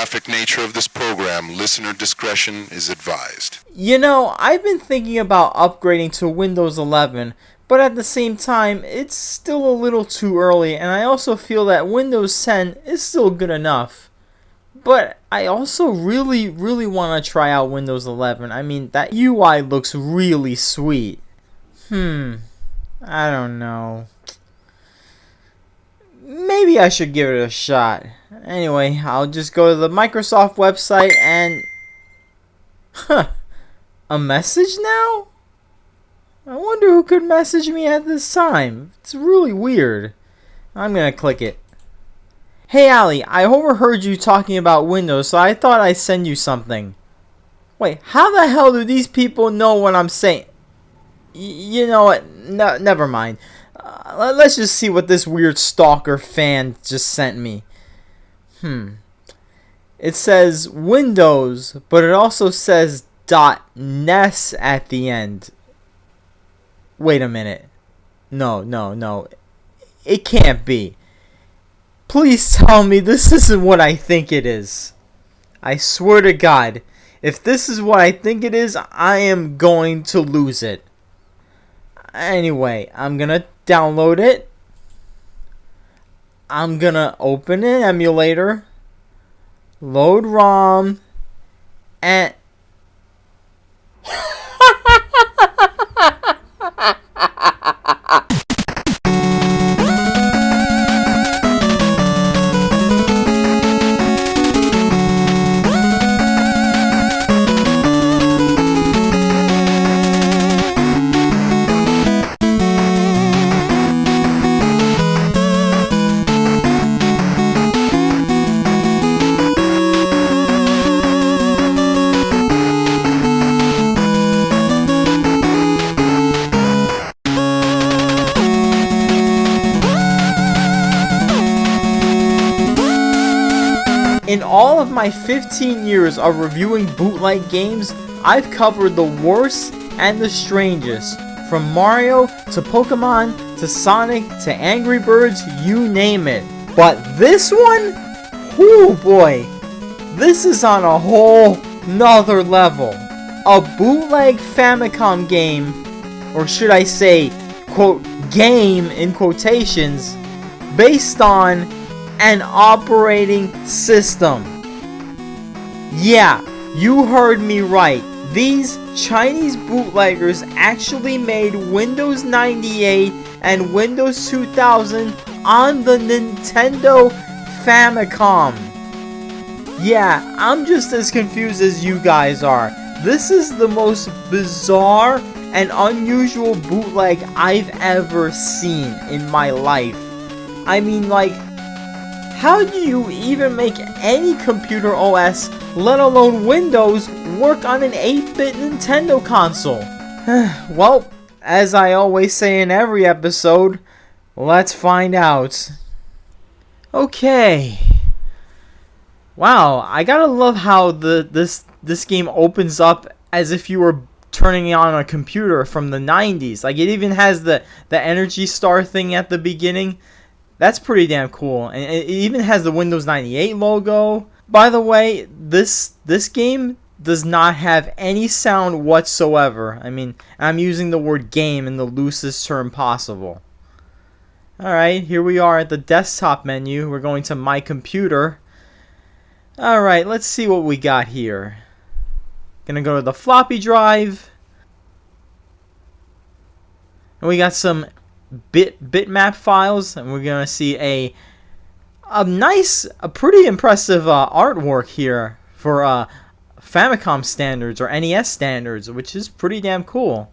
graphic nature of this program, listener discretion is advised. You know, I've been thinking about upgrading to Windows 11, but at the same time, it's still a little too early, and I also feel that Windows 10 is still good enough. But I also really want to try out Windows 11. I mean, that UI looks really sweet. I don't know. Maybe I should give it a shot. Anyway, I'll just go to the Microsoft website and... A message now? I wonder who could message me at this time. It's really weird. I'm gonna click it. Hey Allie, I overheard you talking about Windows, so I thought I'd send you something. Wait, how the hell do these people know what I'm saying? You know what? No, never mind. Let's just see what this weird stalker fan just sent me. It says Windows, but it also says .nes at the end. Wait a minute. No. It can't be. Please tell me this isn't what I think it is. I swear to God, if this is what I think it is, I am going to lose it. Anyway, I'm gonna download it. I'm gonna open an emulator, load ROM, and in all of my 15 years of reviewing bootleg games, I've covered the worst and the strangest. From Mario to Pokémon to Sonic to Angry Birds, you name it. But this one? Whoo boy. This is on a whole nother level. A bootleg Famicom game, or should I say, quote, game in quotations, based on an operating system. Yeah, you heard me right. These Chinese bootleggers actually made Windows 98 and Windows 2000 on the Nintendo Famicom. Yeah, I'm just as confused as you guys are. This is the most bizarre and unusual bootleg I've ever seen in my life. I mean, like, how do you even make any computer OS, let alone Windows, work on an 8-bit Nintendo console? Well, as I always say in every episode, let's find out. Okay. Wow, I gotta love how this game opens up as if you were turning on a computer from the 90s. Like, it even has the Energy Star thing at the beginning. That's pretty damn cool. And it even has the Windows 98 logo. By the way, this game does not have any sound whatsoever. I mean, I'm using the word game in the loosest term possible. Alright, here we are at the desktop menu. We're going to My Computer. Alright, let's see what we got here. Gonna go to the floppy drive. And we got some bitmap files, and we're gonna see a pretty impressive artwork here for Famicom standards or NES standards, which is pretty damn cool.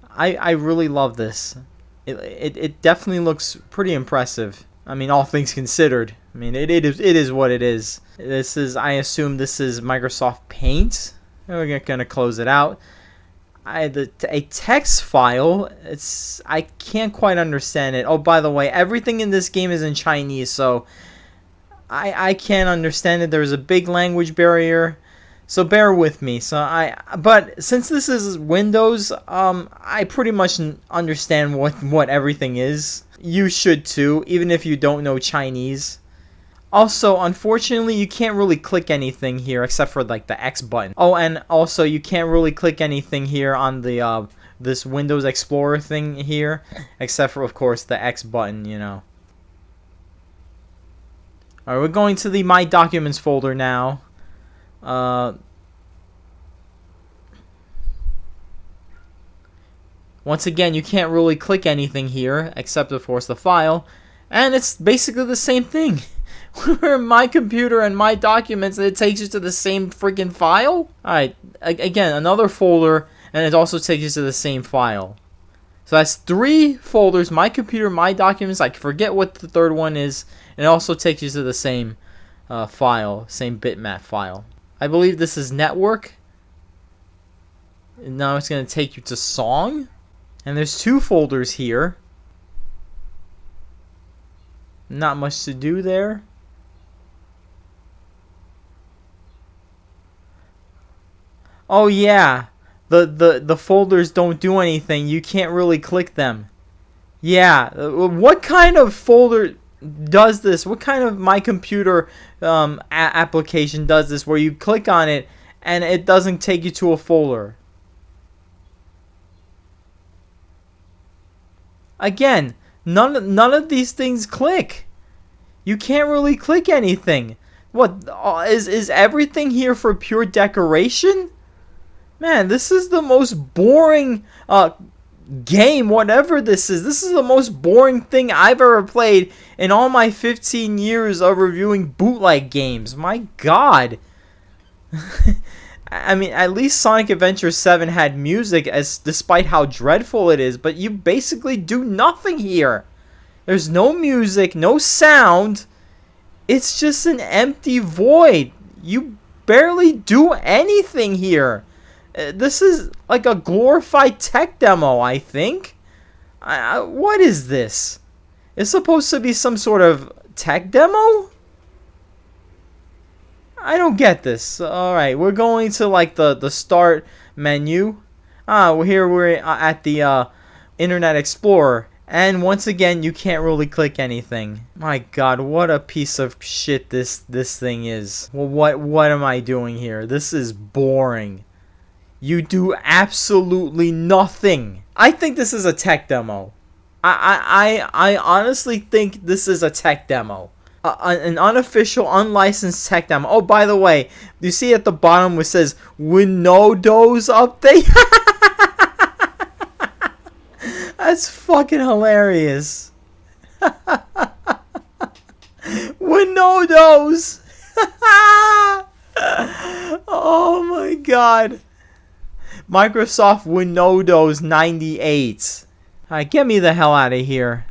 I really love this. It definitely looks pretty impressive. I mean, all things considered. I mean, it is what it is. I assume this is Microsoft Paint. We're gonna close it out. A text file. I can't quite understand it. Oh, by the way, everything in this game is in Chinese, so I can't understand it. There's a big language barrier, so bear with me. But since this is Windows, I pretty much understand what everything is. You should too, even if you don't know Chinese. Also, unfortunately, you can't really click anything here except for like the X button. Oh, and also you can't really click anything here on the this Windows Explorer thing here, except for of course the X button, you know. All right, we're going to the My Documents folder now. Once again, you can't really click anything here except of course the file, and it's basically the same thing. We're in My Computer and My Documents, and it takes you to the same freaking file. Alright, again, another folder, and it also takes you to the same file. So that's 3 folders: My Computer, My Documents. I forget what the third one is, and it also takes you to the same file, same bitmap file. I believe this is Network. And now it's going to take you to Song. And there's 2 folders here. Not much to do there. Oh yeah, the folders don't do anything. You can't really click them. Yeah, what kind of folder does this? What kind of My Computer application does this, where you click on it and it doesn't take you to a folder? Again, none of these things click. You can't really click anything. What is everything here for pure decoration? Man, this is the most boring game, whatever this is. This is the most boring thing I've ever played in all my 15 years of reviewing bootleg games. My God. I mean, at least Sonic Adventure 7 had music, despite how dreadful it is, but you basically do nothing here. There's no music, no sound. It's just an empty void. You barely do anything here. This is like a glorified tech demo, I think. What is this? It's supposed to be some sort of tech demo? I don't get this. Alright, we're going to like the start menu. We're at the Internet Explorer. And once again, you can't really click anything. My God, what a piece of shit this thing is. Well, what am I doing here? This is boring. You do absolutely nothing. I think this is a tech demo. I honestly think this is a tech demo. An unofficial, unlicensed tech demo. Oh, by the way, you see at the bottom where it says Windows Update? That's fucking hilarious. Windows. Oh my God. Microsoft Windows 98. Alright, get me the hell out of here.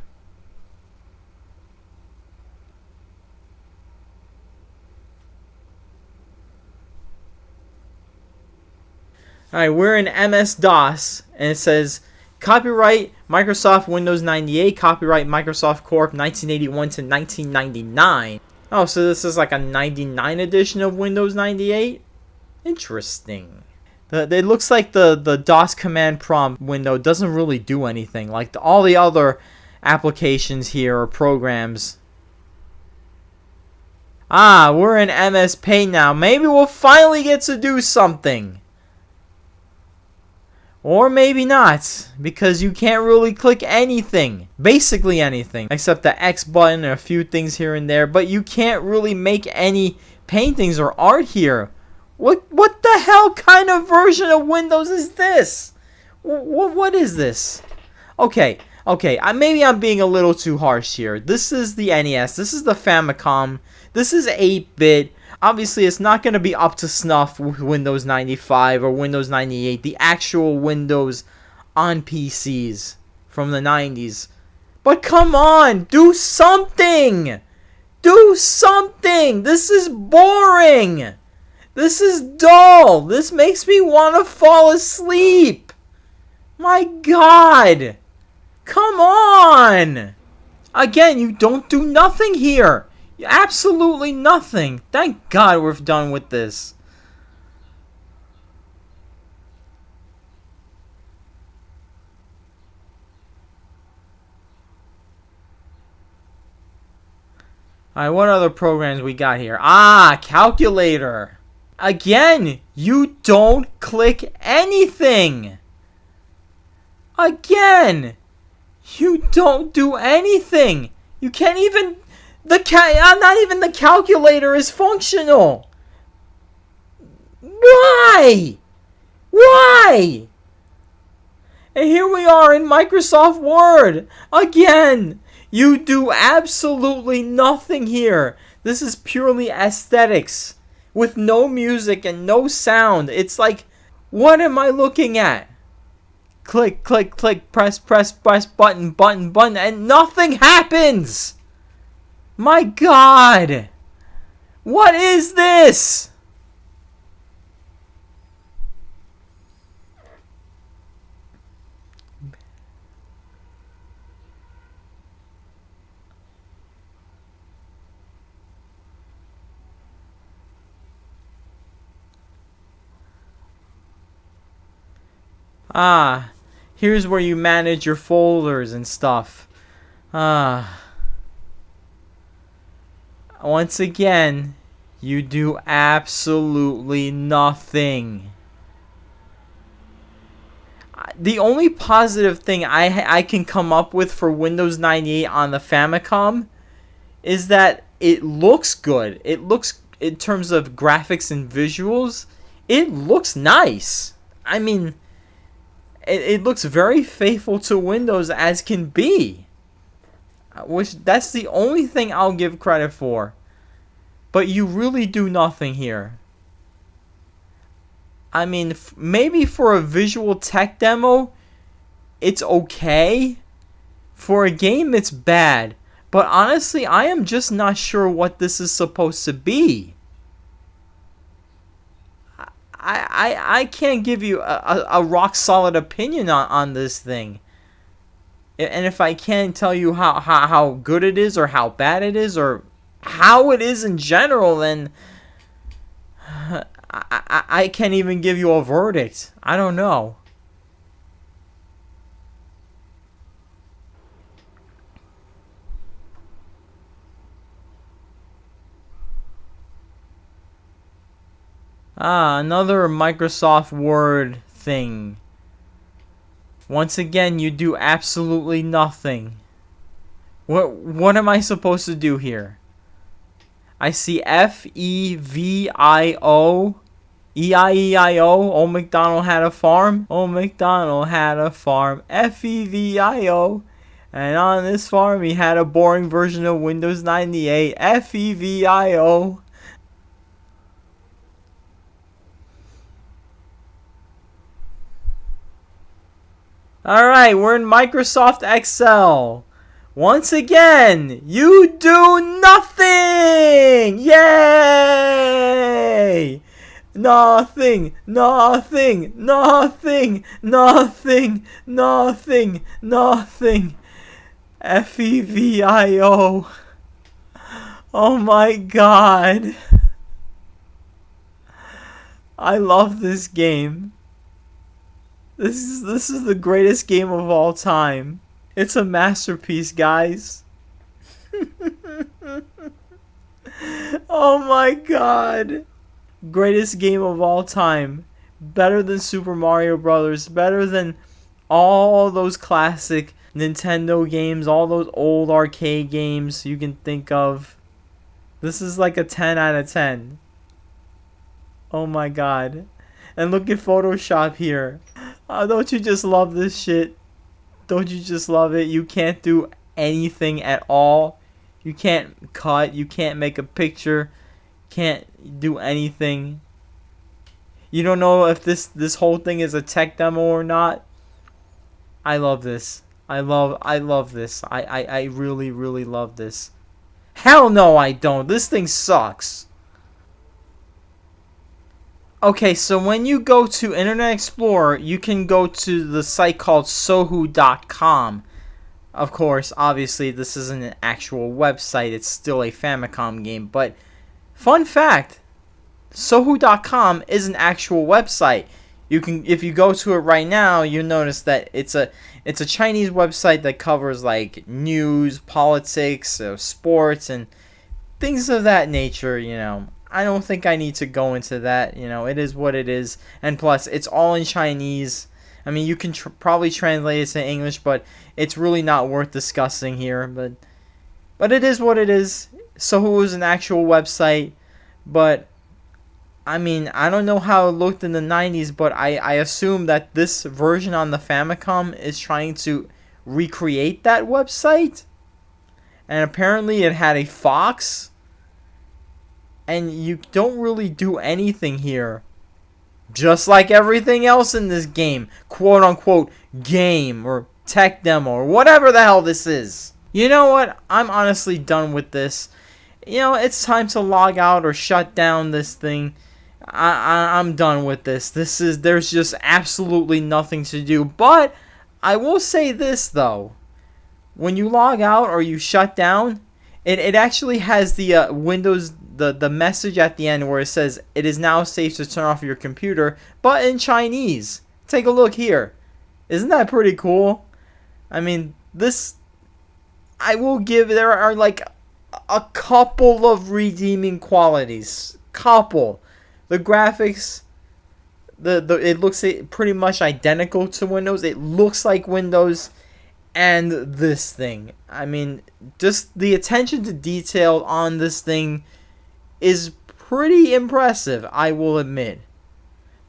Alright, we're in MS-DOS, and it says copyright Microsoft Windows 98, copyright Microsoft Corp 1981 to 1999. Oh, so this is like a 99 edition of Windows 98? Interesting. It looks like the DOS command prompt window doesn't really do anything. Like all the other applications here or programs. We're in MS Paint now. Maybe we'll finally get to do something. Or maybe not, because you can't really click anything. Basically anything. Except the X button and a few things here and there. But you can't really make any paintings or art here. What the hell kind of version of Windows is this? What is this? Okay, maybe I'm being a little too harsh here. This is the NES. This is the Famicom. This is 8-bit. Obviously, it's not going to be up to snuff with Windows 95 or Windows 98, the actual Windows on PCs from the 90s. But come on, do something! Do something! This is boring! This is dull! This makes me want to fall asleep! My God! Come on! Again, you don't do nothing here! Absolutely nothing. Thank God we're done with this. Alright, what other programs we got here? Ah, calculator. Again, you don't click anything. Again, you don't do anything. You can't even... not even the calculator is functional. Why? Why? And here we are in Microsoft Word. Again, you do absolutely nothing here. This is purely aesthetics with no music and no sound. It's like, what am I looking at? Click, click, click, press, press, press, button, button, button, and nothing happens. My God. What is this? Ah, here's where you manage your folders and stuff. Ah. Once again, you do absolutely nothing. The only positive thing I can come up with for Windows 98 on the Famicom is that it looks good. It looks, in terms of graphics and visuals, it looks nice. I mean... It looks very faithful to Windows as can be. Which, that's the only thing I'll give credit for. But you really do nothing here. I mean, maybe for a visual tech demo, it's okay. For a game, it's bad. But honestly, I am just not sure what this is supposed to be. I can't give you a rock solid opinion on this thing. And if I can't tell you how good it is or how bad it is or how it is in general, then I can't even give you a verdict. I don't know. Ah, another Microsoft Word thing. Once again, you do absolutely nothing. What am I supposed to do here? I see F-E-V-I-O. E-I-E-I-O. Old MacDonald had a farm. Old MacDonald had a farm. F-E-V-I-O. And on this farm, he had a boring version of Windows 98. F-E-V-I-O. Alright, we're in Microsoft Excel. Once again, you do nothing! Yay! Nothing, nothing, nothing, nothing, nothing, nothing. F-E-V-I-O. Oh my God. I love this game. This is the greatest game of all time. It's a masterpiece, guys. Oh my God. Greatest game of all time. Better than Super Mario Brothers. Better than all those classic Nintendo games. All those old arcade games you can think of. This is like a 10 out of 10. Oh my God. And look at Photoshop here. Don't you just love this shit? Don't you just love it? You can't do anything at all. You can't cut. You can't make a picture. Can't do anything. You don't know if this whole thing is a tech demo or not. I love this. I love this. I really, really love this. Hell no, I don't. This thing sucks. Okay, so when you go to Internet Explorer, you can go to the site called sohu.com. Of course, obviously, this isn't an actual website. It's still a Famicom game. But, fun fact, sohu.com is an actual website. You can, if you go to it right now, you'll notice that it's a Chinese website that covers like news, politics, sports, and things of that nature, you know. I don't think I need to go into that, you know. It is what it is, and plus it's all in Chinese. I mean, you can probably translate it to English, but it's really not worth discussing here. But it is what it is. So it was an actual website, but I mean, I don't know how it looked in the 90s, but I assume that this version on the Famicom is trying to recreate that website. And apparently it had a fox. And you don't really do anything here. Just like everything else in this game. Quote unquote game or tech demo or whatever the hell this is. You know what? I'm honestly done with this. You know, it's time to log out or shut down this thing. I'm done with this. There's just absolutely nothing to do. But I will say this though. When you log out or you shut down, it actually has the Windows the message at the end where it says it is now safe to turn off your computer, but in Chinese. Take a look here. Isn't that pretty cool? I mean, this I will give, there are like a couple of redeeming qualities. Couple. The graphics, it looks pretty much identical to Windows. It looks like Windows. And this thing, I mean, just the attention to detail on this thing is pretty impressive, I will admit.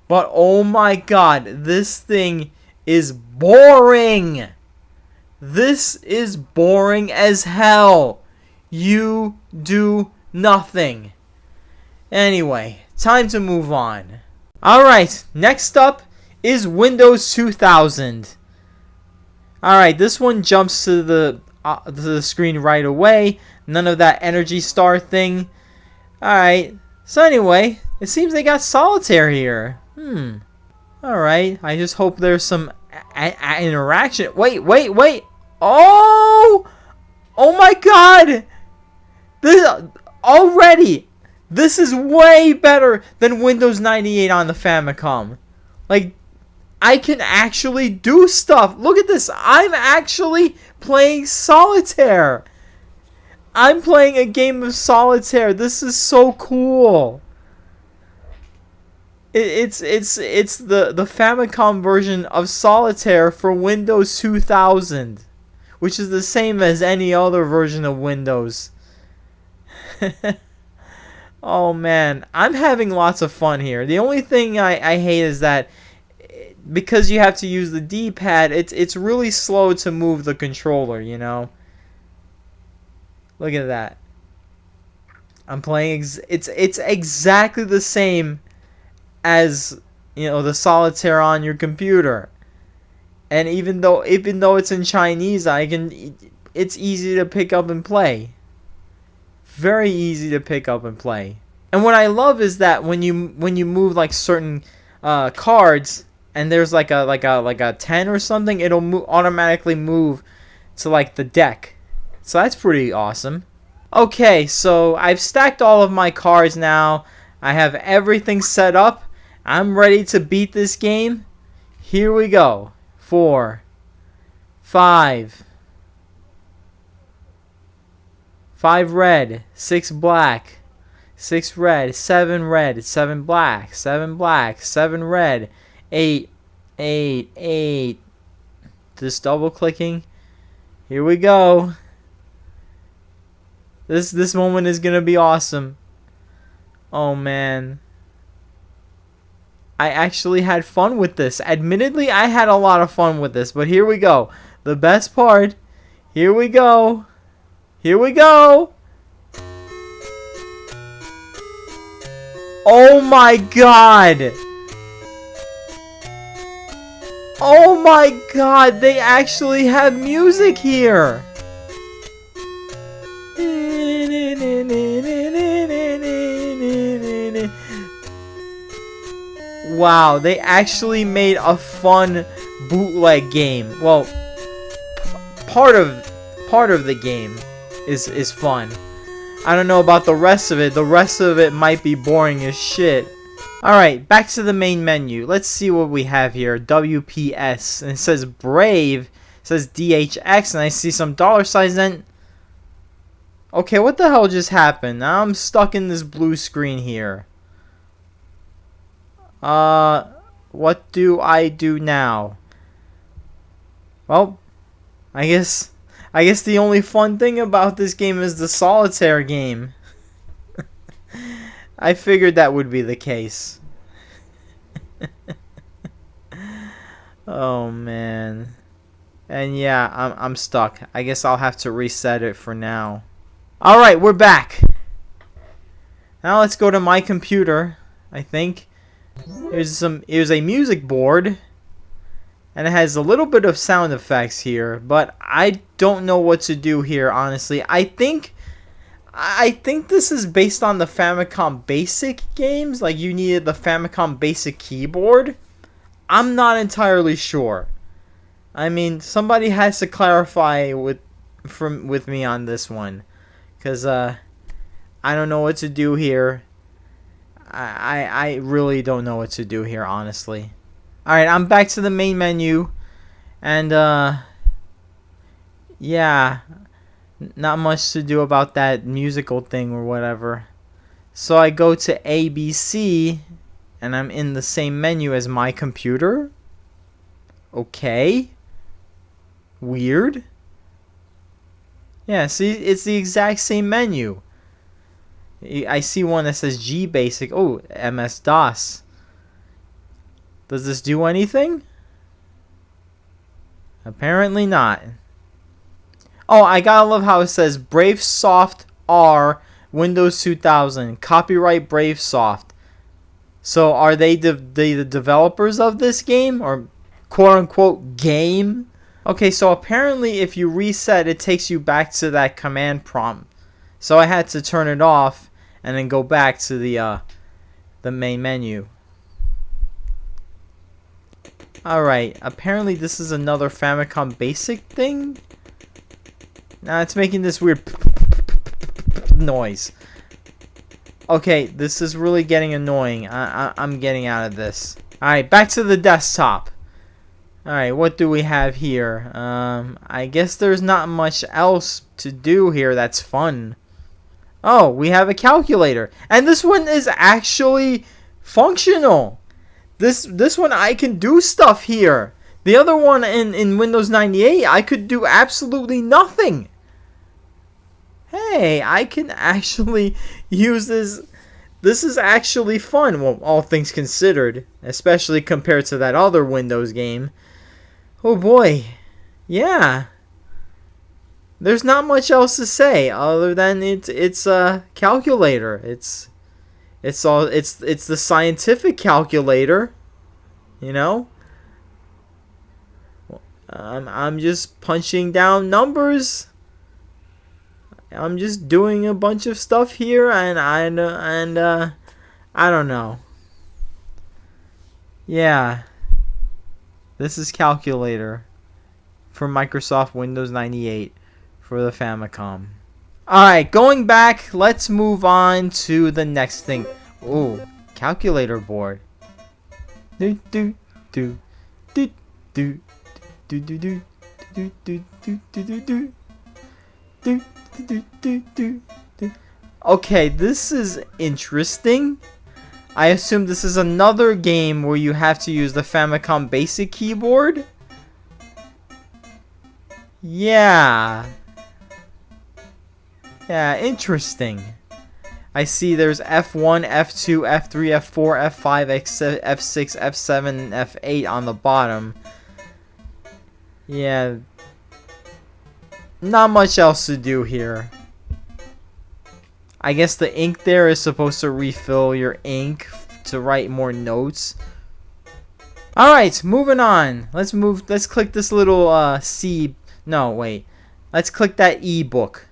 But oh my god, this thing is boring. This is boring as hell. You do nothing. Anyway, time to move on. Alright, next up is Windows 2000. Alright, this one jumps to the screen right away. None of that Energy Star thing. Alright, so anyway, it seems they got Solitaire here. Alright, I just hope there's some interaction. Wait. Oh my god! This is way better than Windows 98 on the Famicom. Like, I can actually do stuff. Look at this. I'm actually playing Solitaire. I'm playing a game of Solitaire. This is so cool. It's the Famicom version of Solitaire for Windows 2000, which is the same as any other version of Windows. Oh man, I'm having lots of fun here. The only thing I hate is that because you have to use the D-pad, it's really slow to move the controller, you know. Look at that. I'm playing it's exactly the same as, you know, the Solitaire on your computer. And even though it's in Chinese, it's easy to pick up and play. Very easy to pick up and play. And what I love is that when you move like certain cards, and there's like a 10 or something, it'll automatically move to like the deck. So that's pretty awesome. Okay, so I've stacked all of my cards now. I have everything set up. I'm ready to beat this game. Here we go. 4, 5 red, 6 black, 6 red, 7 black, 7 black, 7 red, 8. Just double clicking. Here we go. This moment is gonna be awesome. Oh man. I actually had fun with this. Admittedly, I had a lot of fun with this, but here we go. The best part. Here we go. Here we go. Oh my god. Oh my god, they actually have music here. Wow, they actually made a fun bootleg game. Well, part of the game is fun. I don't know about the rest of it. The rest of it might be boring as shit. Alright, back to the main menu. Let's see what we have here. WPS. And it says Brave. It says DHX. And I see some dollar signs then. Okay, what the hell just happened? Now I'm stuck in this blue screen here. What do I do now? Well, I guess the only fun thing about this game is the solitaire game. I figured that would be the case. Oh man. And yeah, I'm stuck. I guess I'll have to reset it for now. All right, we're back. Now let's go to my computer. I think here's a music board, and it has a little bit of sound effects here, but I don't know what to do here, honestly. I think this is based on the Famicom Basic games. Like, you needed the Famicom Basic keyboard. I'm not entirely sure. I mean, somebody has to clarify with me on this one, because I don't know what to do here. I really don't know what to do here, honestly. Alright, I'm back to the main menu, and yeah, not much to do about that musical thing or whatever. So I go to ABC, and I'm in the same menu as my computer. Okay. Weird. Yeah, see, it's the exact same menu. I see one that says G Basic. Oh, MS-DOS. Does this do anything? Apparently not. Oh, I gotta love how it says BraveSoft R Windows 2000. Copyright BraveSoft. So are they the developers of this game? Or quote-unquote game? Okay, so apparently if you reset, it takes you back to that command prompt. So I had to turn it off and then go back to the main menu. Alright, apparently this is another Famicom Basic thing. Now it's making this weird noise. Okay, this is really getting annoying. I'm getting out of this. Alright, back to the desktop. Alright, what do we have here? I guess there's not much else to do here that's fun. Oh, we have a calculator. And this one is actually functional. This one I can do stuff here. The other one in Windows 98, I could do absolutely nothing. Hey, I can actually use this. This is actually fun, well, all things considered. Especially compared to that other Windows game. Oh boy. Yeah. There's not much else to say other than it's a calculator. It's the scientific calculator, you know. I'm just punching down numbers. I'm just doing a bunch of stuff here, and I don't know. Yeah, this is calculator for Microsoft Windows 98 for the Famicom. Alright, going back, let's move on to the next thing. Oh, calculator board. Do do do do do do do do do do do do do do do. Okay, this is interesting. I assume this is another game where you have to use the Famicom Basic keyboard. Yeah. Yeah, interesting. I see there's F1, F2, F3, F4, F5, F6, F7, and F8 on the bottom. Yeah. Not much else to do here. I guess the ink there is supposed to refill your ink to write more notes. Alright, moving on. Let's click this little C. No, wait. Let's click that E book.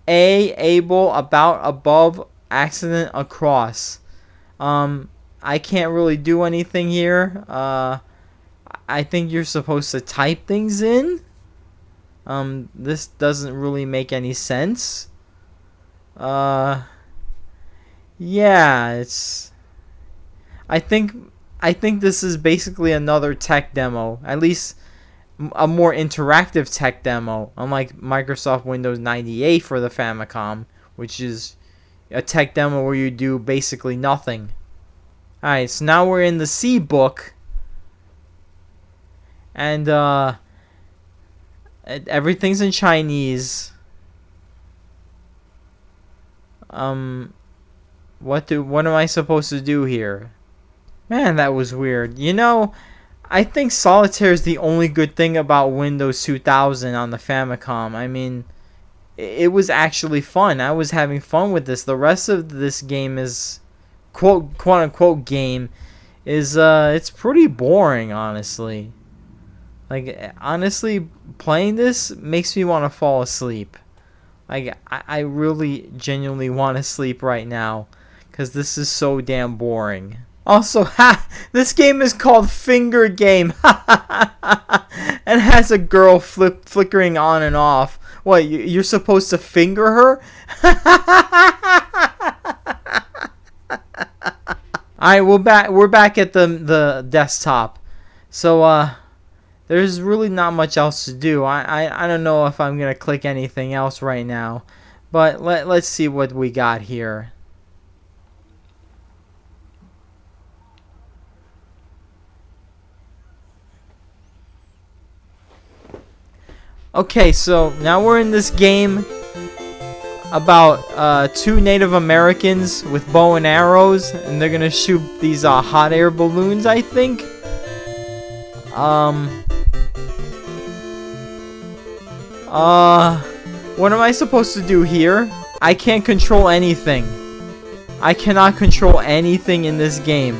A, able, about, above, accident, across. I can't really do anything here. I think you're supposed to type things in. This doesn't really make any sense. Yeah, it's... I think this is basically another tech demo. At least a more interactive tech demo, unlike Microsoft Windows 98 for the Famicom, which is a tech demo where you do basically nothing. Alright, so now we're in the C book, and everything's in Chinese. What am I supposed to do here? Man, that was weird. You know, I think Solitaire is the only good thing about Windows 2000 on the Famicom. I mean, it was actually fun. I was having fun with this. The rest of this game is quote unquote game is it's pretty boring, honestly. Like, honestly, playing this makes me want to fall asleep. Like, I really genuinely want to sleep right now, because this is so damn boring. Also, this game is called Finger Game. And has a girl flickering on and off. What, you're supposed to finger her? Alright, we're back at the desktop. So, there's really not much else to do. I don't know if I'm going to click anything else right now. But let's see what we got here. Okay, so now we're in this game about two Native Americans with bow and arrows, and they're gonna shoot these hot air balloons, I think. What am I supposed to do here? I can't control anything. I cannot control anything in this game.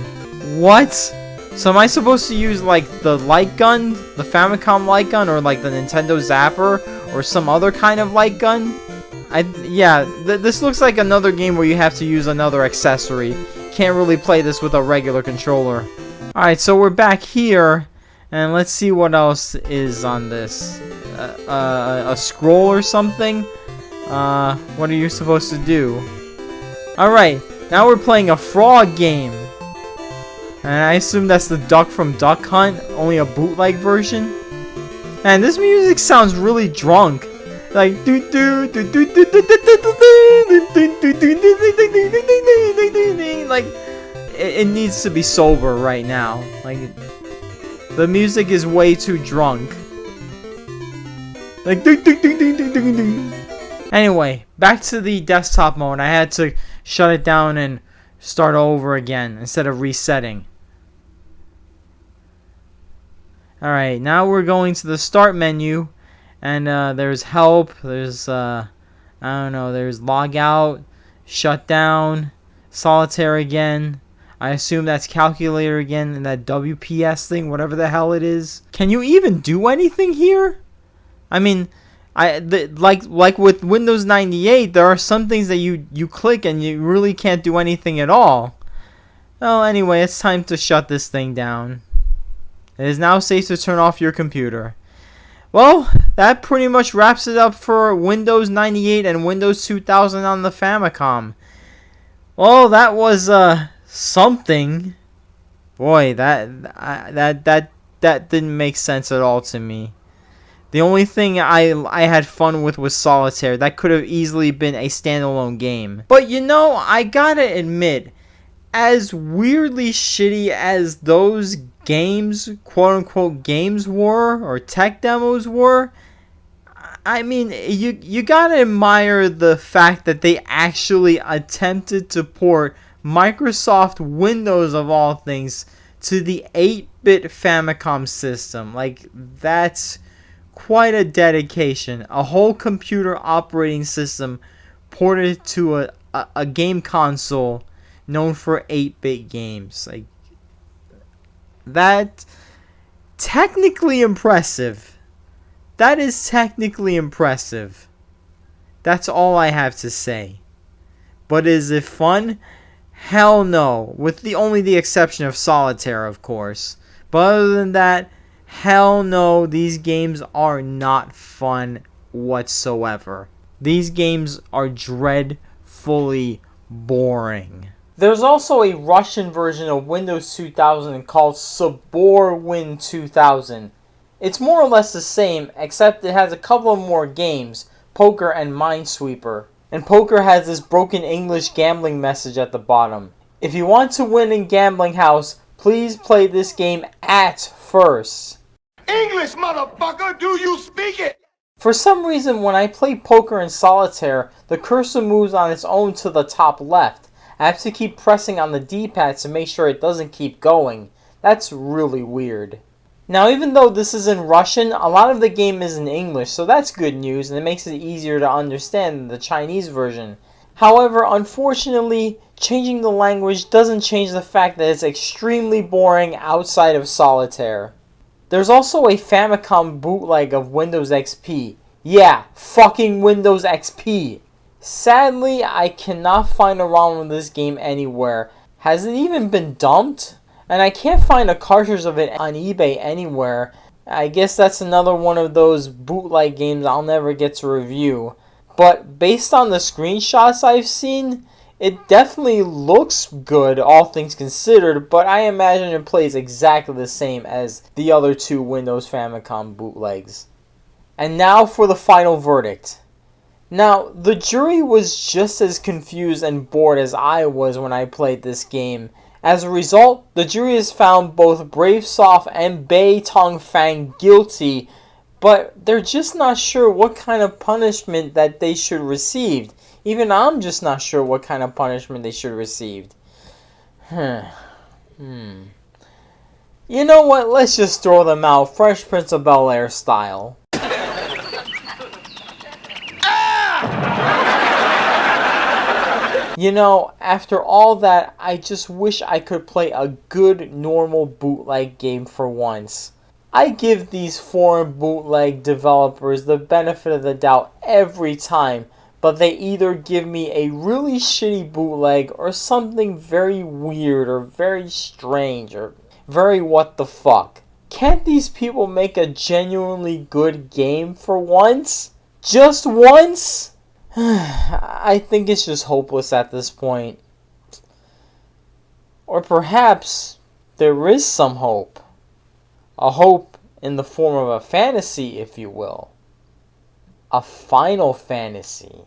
What? So am I supposed to use like the light gun, the Famicom light gun, or like the Nintendo Zapper, or some other kind of light gun? This looks like another game where you have to use another accessory. Can't really play this with a regular controller. Alright, so we're back here, and let's see what else is on this. A scroll or something? What are you supposed to do? Alright, now we're playing a frog game. And I assume that's the duck from Duck Hunt, only a bootleg version. Man, this music sounds really drunk. Like like it needs to be sober right now. Like the music is way too drunk. Like anyway, back to the desktop mode. I had to shut it down and start over again instead of resetting. Alright, now we're going to the start menu, and there's help, there's I don't know, there's log out, shut down, solitaire again. I assume that's calculator again, and that WPS thing, whatever the hell it is. Can you even do anything here? I mean, like with Windows 98, there are some things that you click and you really can't do anything at all. Well, anyway, it's time to shut this thing down. It is now safe to turn off your computer. Well, that pretty much wraps it up for Windows 98 and Windows 2000 on the Famicom. Well, that was something. Boy, that didn't make sense at all to me. The only thing I had fun with was Solitaire. That could have easily been a standalone game. But you know, I gotta admit, as weirdly shitty as those games, quote-unquote games were, or tech demos were, I mean, you gotta admire the fact that they actually attempted to port Microsoft Windows, of all things, to the 8-bit Famicom system. Like, that's quite a dedication. A whole computer operating system ported to a game console known for 8-bit games. Like, that technically impressive. That is technically impressive. That's all I have to say. But is it fun? Hell no. With only the exception of Solitaire, of course. But other than that, hell no, these games are not fun whatsoever. These games are dreadfully boring. There's also a Russian version of Windows 2000 called Sabor Win 2000. It's more or less the same, except it has a couple of more games, Poker and Minesweeper. And Poker has this broken English gambling message at the bottom. If you want to win in Gambling House, please play this game at first. English, motherfucker, do you speak it? For some reason, when I play Poker and Solitaire, the cursor moves on its own to the top left. I have to keep pressing on the D-pad to make sure it doesn't keep going. That's really weird. Now, even though this is in Russian, a lot of the game is in English, so that's good news, and it makes it easier to understand than the Chinese version. However, unfortunately, changing the language doesn't change the fact that it's extremely boring outside of Solitaire. There's also a Famicom bootleg of Windows XP. Yeah, fucking Windows XP! Sadly, I cannot find a ROM of this game anywhere. Has it even been dumped? And I can't find a cartridge of it on eBay anywhere. I guess that's another one of those bootleg games I'll never get to review. But based on the screenshots I've seen, it definitely looks good, all things considered, but I imagine it plays exactly the same as the other two Windows Famicom bootlegs. And now for the final verdict. Now, the jury was just as confused and bored as I was when I played this game. As a result, the jury has found both Bravesoft and Bei Tong Fang guilty, but they're just not sure what kind of punishment that they should receive. Even I'm just not sure what kind of punishment they should receive. You know what? Let's just throw them out, Fresh Prince of Bel-Air style. You know, after all that, I just wish I could play a good, normal bootleg game for once. I give these foreign bootleg developers the benefit of the doubt every time, but they either give me a really shitty bootleg or something very weird or very strange or very what the fuck. Can't these people make a genuinely good game for once? Just once? I think it's just hopeless at this point. Or perhaps there is some hope. A hope in the form of a fantasy, if you will. A final fantasy.